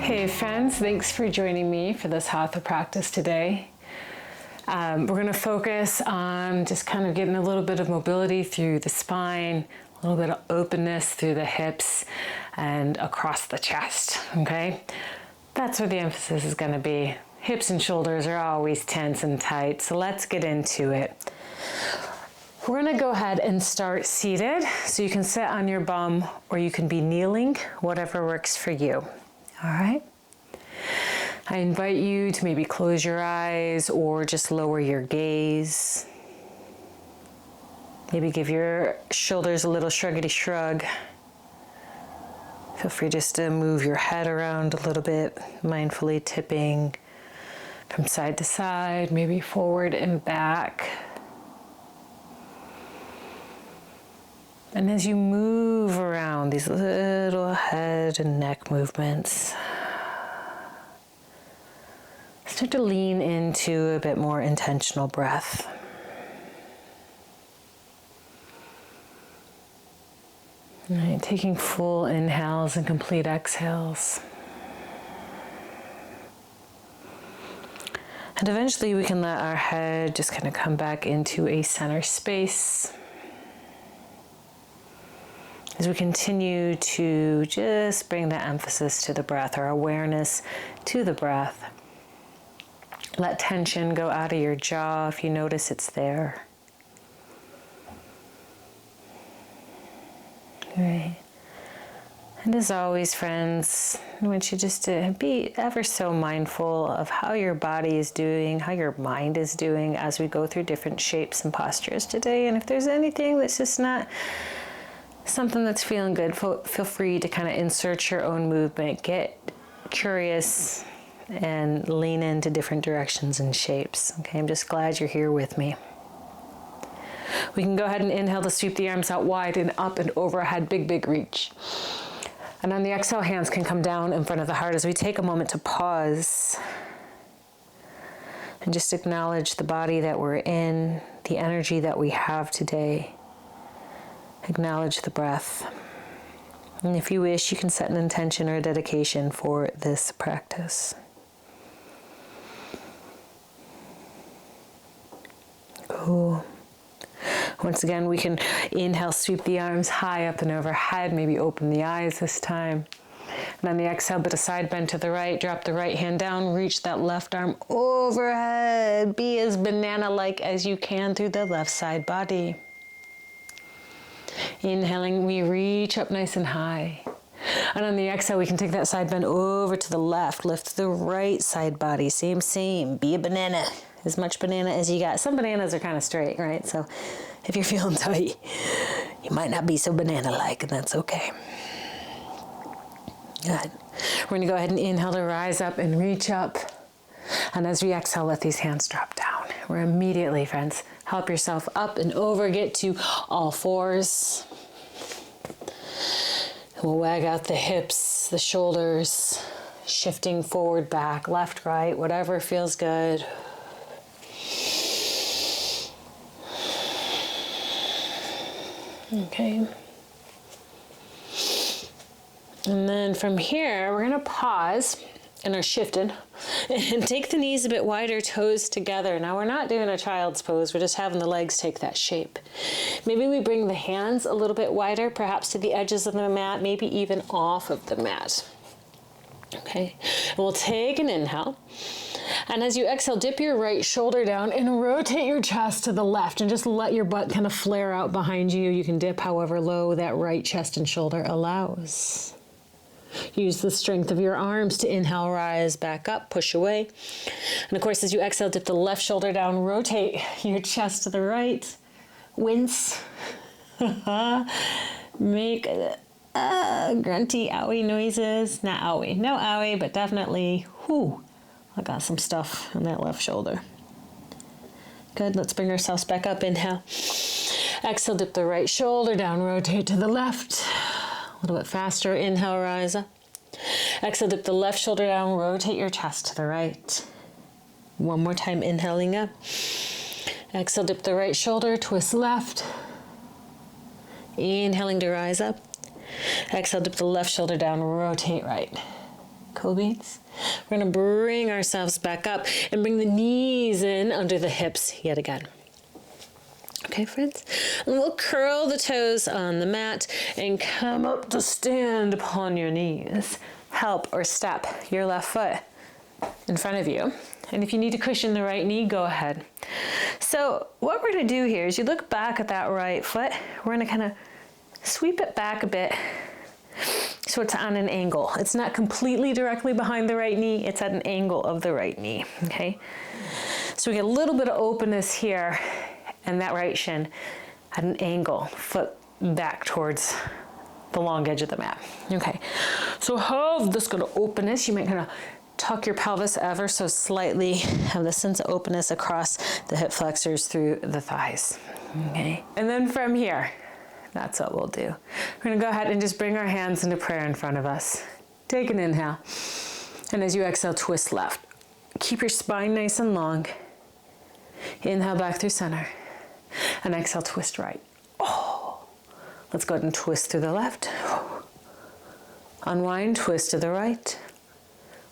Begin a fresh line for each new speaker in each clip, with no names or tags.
Hey friends, thanks for joining me for this Hatha practice today. We're going to focus on just kind of getting a little bit of mobility through the spine, a little bit of openness through the hips and across the chest, okay? That's where the emphasis is going to be. Hips and shoulders are always tense and tight, so let's get into it. We're going to go ahead and start seated, so you can sit on your bum or you can be kneeling, whatever works for you. All right. I invite you to maybe close your eyes or just lower your gaze. Maybe give your shoulders a little shruggity shrug. Feel free just to move your head around a little bit, mindfully tipping from side to side, maybe forward and back. And as you move around these little head and neck movements, start to lean into a bit more intentional breath. All right, taking full inhales and complete exhales. And eventually we can let our head just kind of come back into a center space. As we continue to just bring the emphasis to the breath, our awareness to the breath. Let tension go out of your jaw if you notice it's there. Right. And as always, friends, I want you just to be ever so mindful of how your body is doing, how your mind is doing as we go through different shapes and postures today. And if there's anything that's just not something that's feeling good, feel free to kind of insert your own movement, get curious, and lean into different directions and shapes. Okay, I'm just glad you're here with me. We can go ahead and inhale to sweep the arms out wide and up and overhead, big reach. And on the exhale, hands can come down in front of the heart as we take a moment to pause and just acknowledge the body that we're in, the energy that we have today. Acknowledge the breath. And if you wish, you can set an intention or a dedication for this practice. Cool. Once again, we can inhale, sweep the arms high up and overhead, maybe open the eyes this time. And on the exhale, bit of side bend to the right, drop the right hand down, reach that left arm overhead. Be as banana-like as you can through the left side body. Inhaling, we reach up nice and high. And on the exhale, we can take that side bend over to the left, lift the right side body, same, be a banana, as much banana as you got. Some bananas are kind of straight, right? So if you're feeling tight, you might not be so banana-like, and that's okay. Good. We're gonna go ahead and inhale to rise up and reach up. And as we exhale, let these hands drop down. We're immediately, friends, help yourself up and over, get to all fours. We'll wag out the hips, the shoulders, shifting forward, back, left, right, whatever feels good. Okay. And then from here, we're gonna pause and are shifted and take the knees a bit wider, toes together. Now we're not doing a child's pose, we're just having the legs take that shape. Maybe we bring the hands a little bit wider, perhaps to the edges of the mat, maybe even off of the mat. Okay, and we'll take an inhale. And as you exhale, dip your right shoulder down and rotate your chest to the left and just let your butt kind of flare out behind you. You can dip however low that right chest and shoulder allows. Use the strength of your arms to inhale, rise back up, push away. And of course, as you exhale, dip the left shoulder down, rotate your chest to the right, wince. Make grunty owie noises. Not owie, no owie, but definitely, whoo, I got some stuff on that left shoulder. Good, let's bring ourselves back up, inhale. Exhale, dip the right shoulder down, rotate to the left. A little bit faster, inhale, rise up. Exhale, dip the left shoulder down, rotate your chest to the right. One more time, inhaling up. Exhale, dip the right shoulder, twist left. Inhaling to rise up. Exhale, dip the left shoulder down, rotate right. Cool beans. We're gonna bring ourselves back up and bring the knees in under the hips yet again. Okay, friends? And we'll curl the toes on the mat and come up to stand upon your knees. Help or step your left foot in front of you. And if you need to cushion the right knee, go ahead. So what we're gonna do here is you look back at that right foot. We're gonna kind of sweep it back a bit so it's on an angle. It's not completely directly behind the right knee, it's at an angle of the right knee, okay? So we get a little bit of openness here and that right shin at an angle, foot back towards the long edge of the mat. Okay, so have this kind of openness. You might kind of tuck your pelvis ever so slightly, have the sense of openness across the hip flexors through the thighs. Okay, and then from here, that's what we'll do. We're gonna go ahead and just bring our hands into prayer in front of us. Take an inhale, and as you exhale, twist left. Keep your spine nice and long. Inhale back through center, and exhale, twist right. Oh, let's go ahead and twist through the left. Unwind, twist to the right.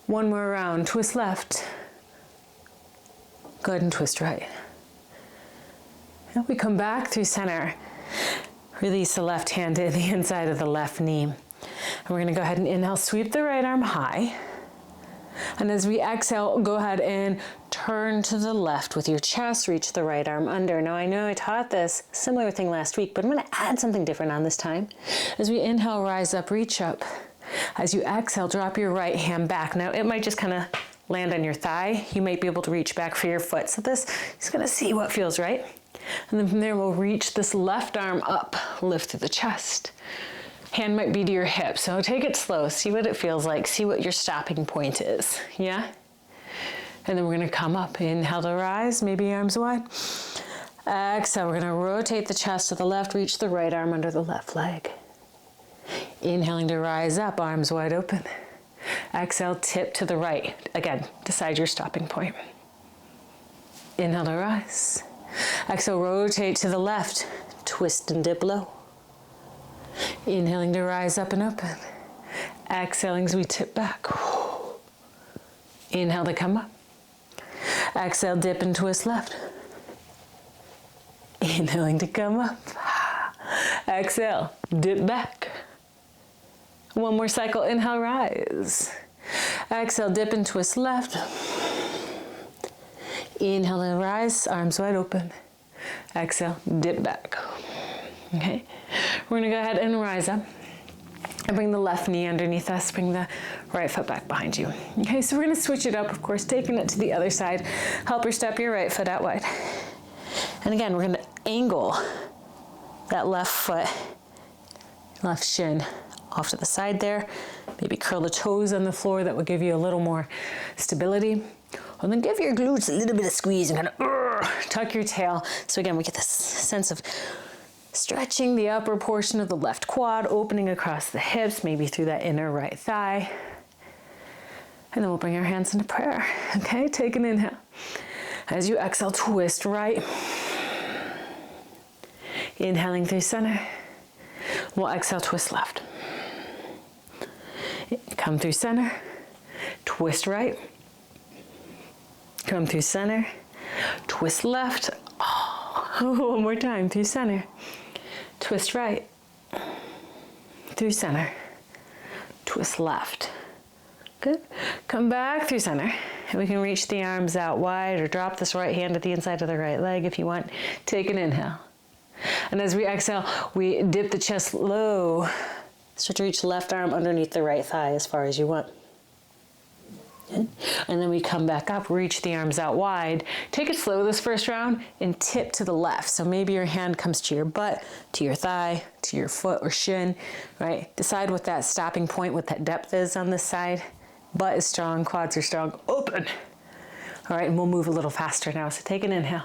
One more round, twist left. Go ahead and twist right. And we come back through center. Release the left hand to the inside of the left knee. And we're gonna go ahead and inhale, sweep the right arm high. And as we exhale, go ahead and turn to the left with your chest, reach the right arm under. Now I know I taught this similar thing last week, but I'm gonna add something different on this time. As we inhale, rise up, reach up. As you exhale, drop your right hand back. Now it might just kind of land on your thigh. You might be able to reach back for your foot. So this is gonna see what feels right. And then from there, we'll reach this left arm up, lift through the chest. Hand might be to your hip, so take it slow, see what it feels like, see what your stopping point is, yeah? And then we're gonna come up, inhale to rise, maybe arms wide. Exhale, we're gonna rotate the chest to the left, reach the right arm under the left leg. Inhaling to rise up, arms wide open. Exhale, tip to the right. Again, decide your stopping point. Inhale to rise. Exhale, rotate to the left, twist and dip low. Inhaling to rise up and open. Exhaling as we tip back. Inhale to come up. Exhale, dip and twist left. Inhaling to come up. Exhale, dip back. One more cycle, inhale, rise. Exhale, dip and twist left. Inhale and rise, arms wide open. Exhale, dip back. Okay, we're gonna go ahead and rise up and bring the left knee underneath us, bring the right foot back behind you. Okay, so we're gonna switch it up, of course, taking it to the other side. Help her step your right foot out wide. And again, we're gonna angle that left foot, left shin off to the side there. Maybe curl the toes on the floor. That will give you a little more stability. And then give your glutes a little bit of squeeze and kind of tuck your tail. So again, we get this sense of stretching the upper portion of the left quad, opening across the hips, maybe through that inner right thigh. And then we'll bring our hands into prayer. Okay, take an inhale. As you exhale, twist right. Inhaling through center. We'll exhale, twist left. Come through center, twist right. Come through center, twist left. Oh, one more time, through center. Twist right, through center. Twist left. Good. Come back through center. And we can reach the arms out wide or drop this right hand at the inside of the right leg if you want. Take an inhale. And as we exhale, we dip the chest low. Start to reach the left arm underneath the right thigh as far as you want. Okay. And then we come back up, reach the arms out wide. Take it slow this first round and tip to the left. So maybe your hand comes to your butt, to your thigh, to your foot or shin, right? Decide what that stopping point, what that depth is on this side. Butt is strong, quads are strong, open. All right, and we'll move a little faster now. So take an inhale.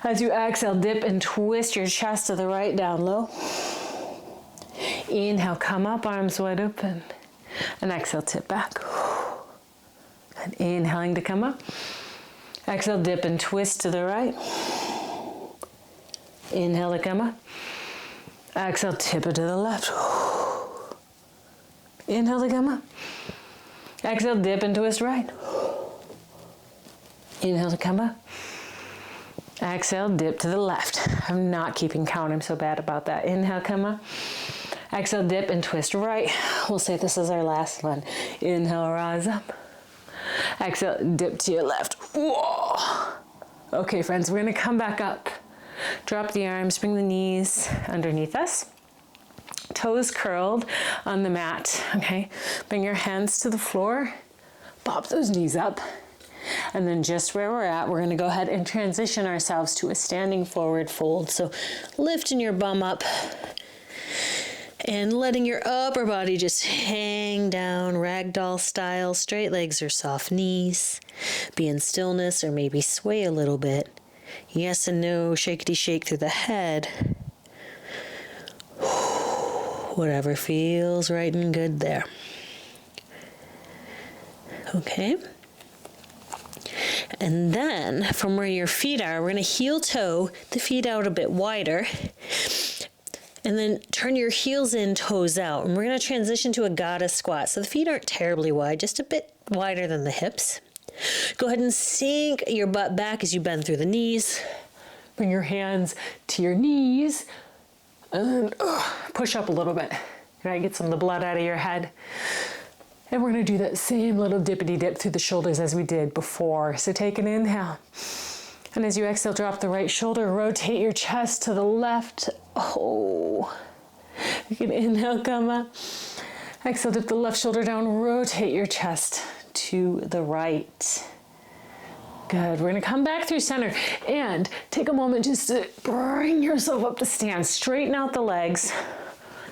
As you exhale, dip and twist your chest to the right, down low. Inhale, come up, arms wide open. And exhale, tip back. And inhaling to come up. Exhale, dip and twist to the right. Inhale to come up. Exhale, tip it to the left. Inhale to come up. Exhale, dip and twist right. Inhale to come up. Exhale, dip to the left. I'm not keeping count. I'm so bad about that. Inhale, come up. Exhale, dip and twist right. We'll say this is our last one. Inhale, rise up. Exhale, dip to your left. Whoa. Okay, friends, we're gonna come back up. Drop the arms, bring the knees underneath us. Toes curled on the mat, okay? Bring your hands to the floor. Pop those knees up. And then just where we're at, we're gonna go ahead and transition ourselves to a standing forward fold. So lifting your bum up and letting your upper body just hang down, ragdoll style, straight legs or soft knees. Be in stillness or maybe sway a little bit. Yes and no, shakety shake through the head. Whatever feels right and good there. Okay. And then from where your feet are, we're going to heel toe the feet out a bit wider. And then turn your heels in, toes out. And we're going to transition to a goddess squat. So the feet aren't terribly wide, just a bit wider than the hips. Go ahead and sink your butt back as you bend through the knees. Bring your hands to your knees. And then push up a little bit. Right, get some of the blood out of your head. And we're gonna do that same little dippity dip through the shoulders as we did before. So take an inhale. And as you exhale, drop the right shoulder, rotate your chest to the left. Oh, you can inhale, come up. Exhale, dip the left shoulder down, rotate your chest to the right. Good, we're gonna come back through center and take a moment just to bring yourself up to stand. Straighten out the legs,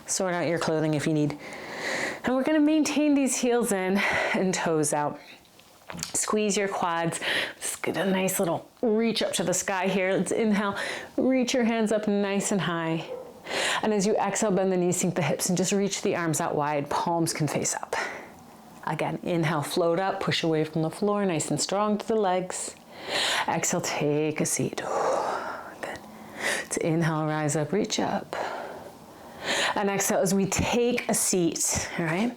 sort out your clothing if you need. And we're gonna maintain these heels in and toes out. Squeeze your quads. Just get a nice little reach up to the sky here. Let's inhale, reach your hands up nice and high. And as you exhale, bend the knees, sink the hips, and just reach the arms out wide. Palms can face up. Again, inhale, float up, push away from the floor, nice and strong to the legs. Exhale, take a seat. Good. Let's inhale, rise up, reach up. And exhale as we take a seat, all right?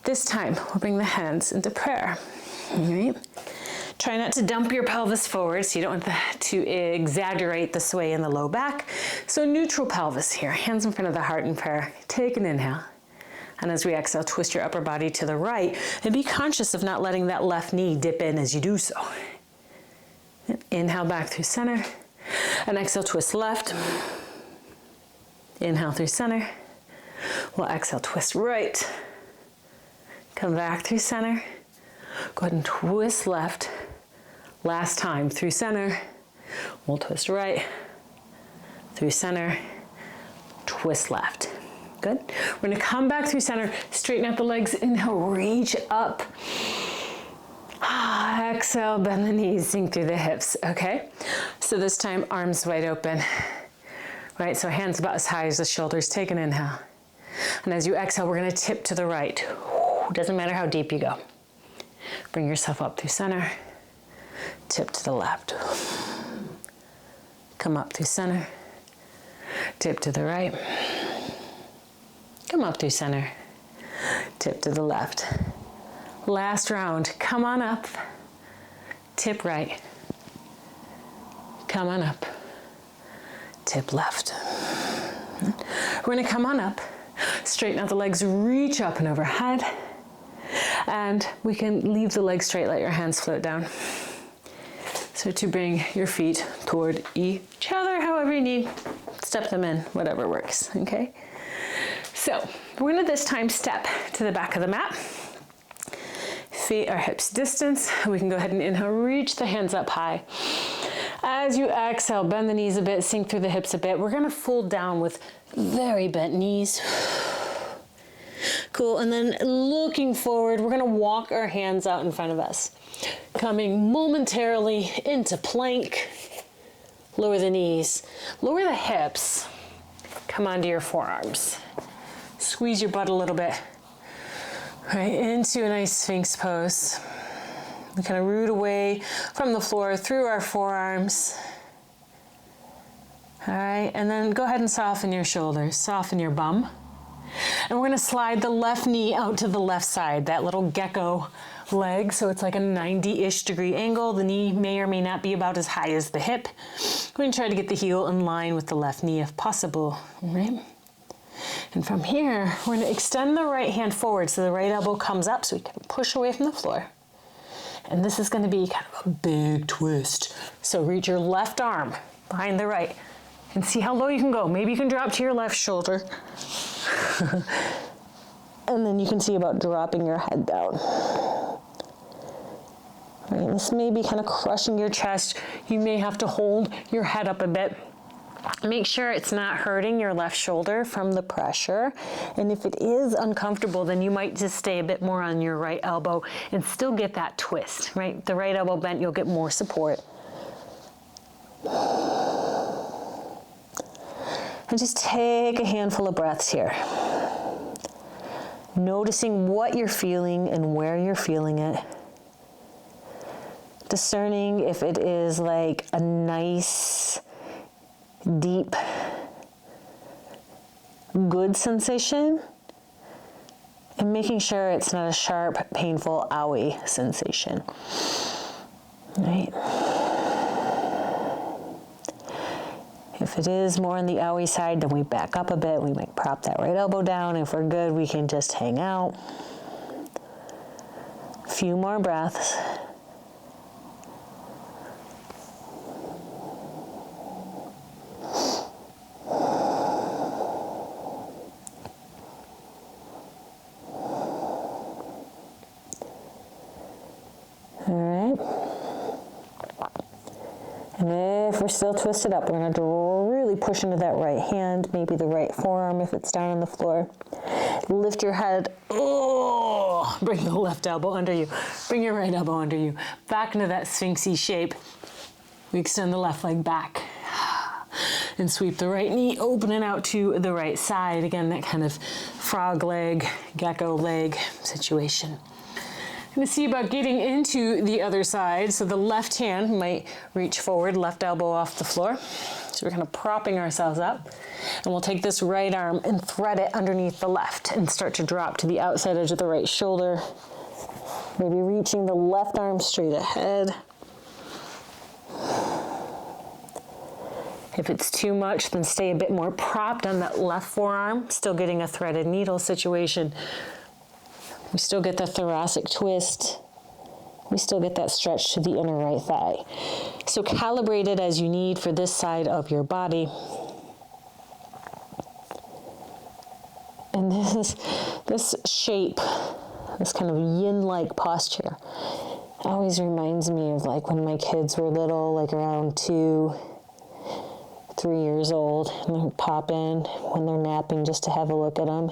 This time, we'll bring the hands into prayer, all right? Try not to dump your pelvis forward, so you don't want to exaggerate the sway in the low back. So neutral pelvis here, hands in front of the heart in prayer. Take an inhale. And as we exhale, twist your upper body to the right and be conscious of not letting that left knee dip in as you do so. Inhale back through center. And exhale, twist left. Inhale through center. We'll exhale, twist right. Come back through center. Go ahead and twist left. Last time through center. We'll twist right. Through center. Twist left. Good. We're gonna come back through center, straighten out the legs, inhale, reach up. Exhale, bend the knees, sink through the hips, okay? So this time, arms wide open, right? So hands about as high as the shoulders, take an inhale. And as you exhale, we're gonna tip to the right. Doesn't matter how deep you go. Bring yourself up through center, tip to the left. Come up through center, tip to the right. Come up through center, tip to the left. Last round, come on up, tip right. Come on up, tip left. We're gonna come on up, straighten out the legs, reach up and overhead. And we can leave the legs straight, let your hands float down. So to bring your feet toward each other, however you need, step them in, whatever works, okay? So we're gonna this time step to the back of the mat. Feet are hips distance. We can go ahead and inhale, reach the hands up high. As you exhale, bend the knees a bit, sink through the hips a bit. We're gonna fold down with very bent knees. Cool, and then looking forward, we're gonna walk our hands out in front of us. Coming momentarily into plank. Lower the knees, lower the hips. Come onto your forearms. Squeeze your butt a little bit, right, into a nice Sphinx pose. We kind of root away from the floor through our forearms. All right, and then go ahead and soften your shoulders, soften your bum. And we're gonna slide the left knee out to the left side, that little gecko leg. So it's like a 90-ish degree angle. The knee may or may not be about as high as the hip. We're gonna try to get the heel in line with the left knee if possible, all right? And from here, we're gonna extend the right hand forward so the right elbow comes up so we can push away from the floor. And this is gonna be kind of a big twist. So reach your left arm behind the right and see how low you can go. Maybe you can drop to your left shoulder. And then you can see about dropping your head down. Right, this may be kind of crushing your chest. You may have to hold your head up a bit. Make sure it's not hurting your left shoulder from the pressure. And if it is uncomfortable, then you might just stay a bit more on your right elbow and still get that twist, right? The right elbow bent, you'll get more support. And just take a handful of breaths here. Noticing what you're feeling and where you're feeling it. Discerning if it is like a nice, deep, good sensation, and making sure it's not a sharp, painful, owie sensation, right? If it is more on the owie side, then we back up a bit. We might prop that right elbow down. If we're good, we can just hang out. A few more breaths. And if we're still twisted up, we're going to really push into that right hand, maybe the right forearm if it's down on the floor. Lift your head. Oh, bring the left elbow under you. Bring your right elbow under you. Back into that sphinxy shape. We extend the left leg back. And sweep the right knee, opening out to the right side. Again, that kind of frog leg, gecko leg situation. I'm going to see about getting into the other side. So the left hand might reach forward, left elbow off the floor. So we're kind of propping ourselves up. And we'll take this right arm and thread it underneath the left and start to drop to the outside edge of the right shoulder. Maybe reaching the left arm straight ahead. If it's too much, then stay a bit more propped on that left forearm, still getting a threaded needle situation. We still get the thoracic twist. We still get that stretch to the inner right thigh. So calibrate it as you need for this side of your body. And this shape, this kind of yin-like posture, always reminds me of like when my kids were little, like around 2, 3 years old, and they'd pop in when they're napping just to have a look at them.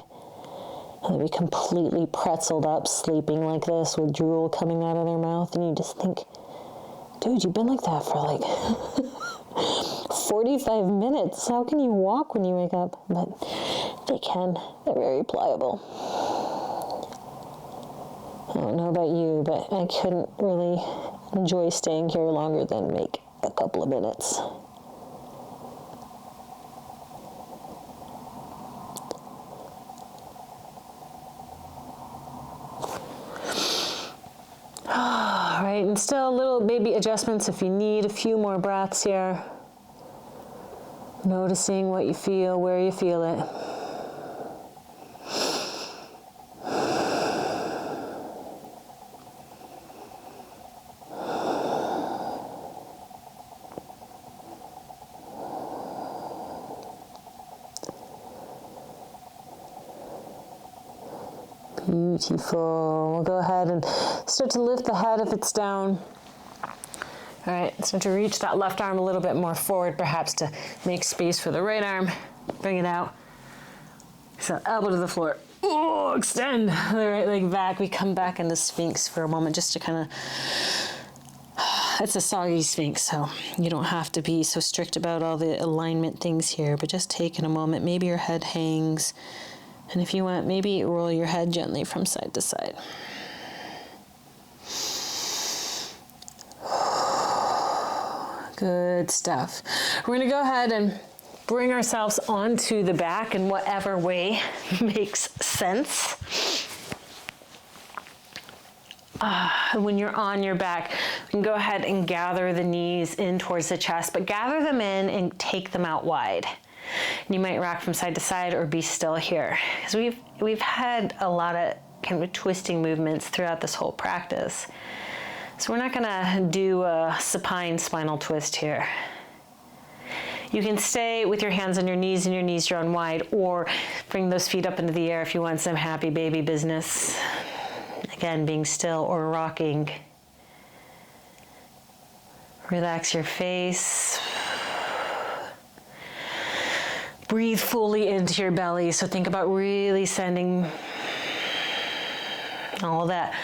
And they'd be completely pretzeled up, sleeping like this with drool coming out of their mouth. And you just think, dude, you've been like that for like 45 minutes. How can you walk when you wake up? But they can. They're very pliable. I don't know about you, but I couldn't really enjoy staying here longer than make a couple of minutes. All right, and still a little baby adjustments if you need. A few more breaths here. Noticing what you feel, where you feel it. Beautiful. We'll go ahead and start to lift the head if it's down. All right, start to reach that left arm a little bit more forward, perhaps to make space for the right arm. Bring it out. So elbow to the floor. Oh, extend the right leg back. We come back into Sphinx for a moment just to kind of, it's a soggy Sphinx, so you don't have to be so strict about all the alignment things here, but just taking a moment. Maybe your head hangs. And if you want, maybe roll your head gently from side to side. Good stuff. We're going to go ahead and bring ourselves onto the back in whatever way makes sense. When you're on your back, you can go ahead and gather the knees in towards the chest, but gather them in and take them out wide. And you might rock from side to side or be still here. Because we've had a lot of kind of twisting movements throughout this whole practice. So we're not gonna do a supine spinal twist here. You can stay with your hands on your knees and your knees drawn wide, or bring those feet up into the air if you want some happy baby business. Again, being still or rocking. Relax your face. Breathe fully into your belly. So think about really sending all that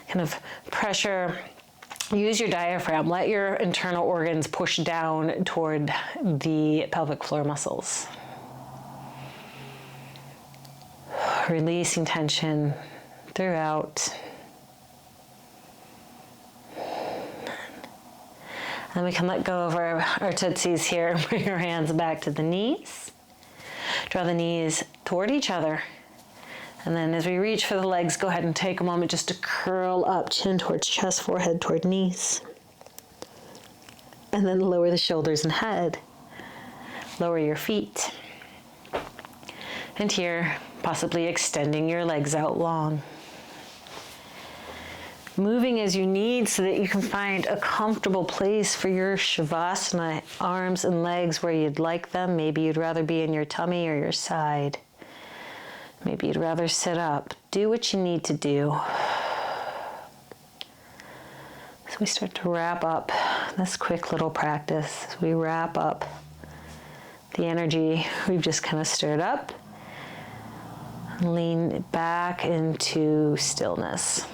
kind of pressure. Use your diaphragm. Let your internal organs push down toward the pelvic floor muscles. Releasing tension throughout. And we can let go of our tootsies here. Bring our hands back to the knees. Draw the knees toward each other. And then as we reach for the legs, go ahead and take a moment just to curl up, chin towards chest, forehead toward knees. And then lower the shoulders and head. Lower your feet. And here, possibly extending your legs out long. Moving as you need so that you can find a comfortable place for your Shavasana arms and legs where you'd like them. Maybe you'd rather be in your tummy or your side. Maybe you'd rather sit up. Do what you need to do. So we start to wrap up this quick little practice. As we wrap up the energy we've just kind of stirred up. Lean back into stillness.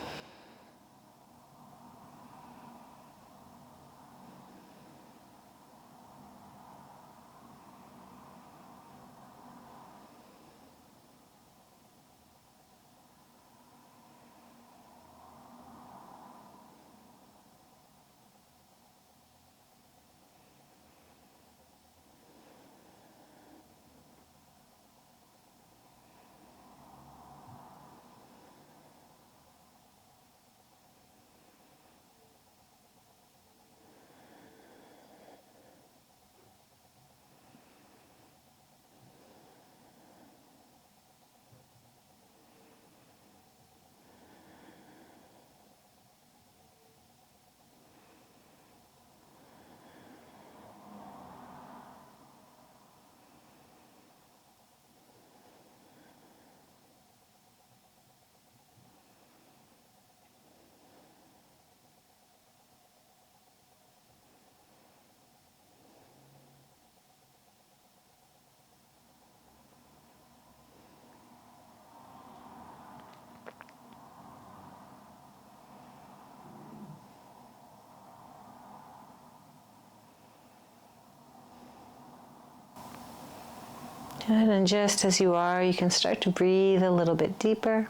Good, and just as you are, you can start to breathe a little bit deeper.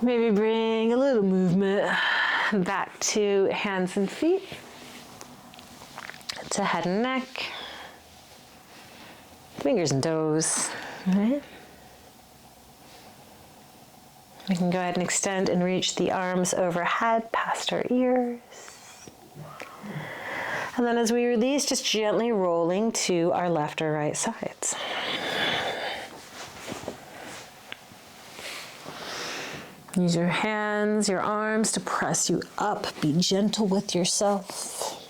Maybe bring a little movement back to hands and feet, to head and neck, fingers and toes. All right. We can go ahead and extend and reach the arms overhead past our ears. And then as we release, just gently rolling to our left or right sides. Use your hands, your arms to press you up. Be gentle with yourself.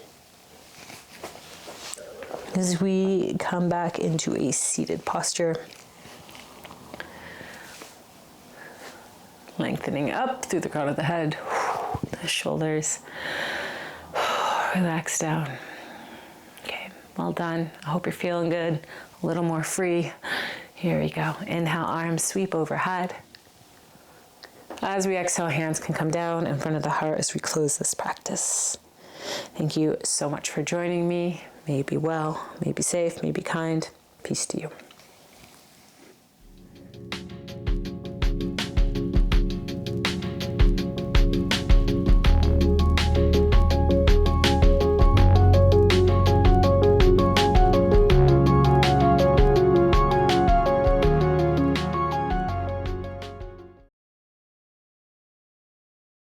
As we come back into a seated posture. Lengthening up through the crown of the head, the shoulders. Relax down. Okay, well done. I hope you're feeling good, a little more free. Here we go. Inhale, arms sweep overhead. As we exhale, hands can come down in front of the heart as we close this practice. Thank you so much for joining me. May you be well, may you be safe, may you be kind. Peace to you.